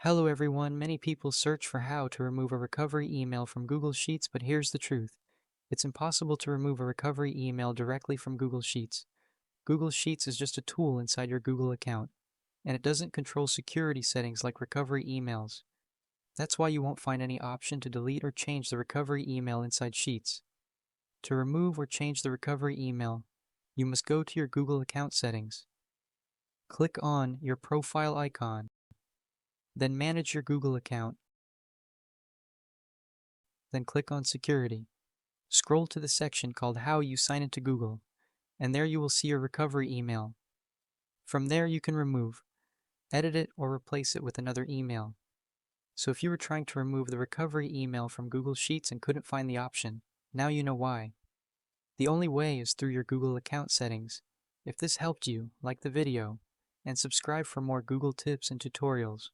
Hello everyone, many people search for how to remove a recovery email from Google Sheets, but here's the truth. It's impossible to remove a recovery email directly from Google Sheets. Google Sheets is just a tool inside your Google account, and it doesn't control security settings like recovery emails. That's why you won't find any option to delete or change the recovery email inside Sheets. To remove or change the recovery email, you must go to your Google account settings. Click on your profile icon, then manage your Google account. Then click on Security. Scroll to the section called How You Sign into Google, and there you will see your recovery email. From there you can remove, edit it, or replace it with another email. So if you were trying to remove the recovery email from Google Sheets and couldn't find the option, now you know why. The only way is through your Google account settings. If this helped you, like the video, and subscribe for more Google tips and tutorials.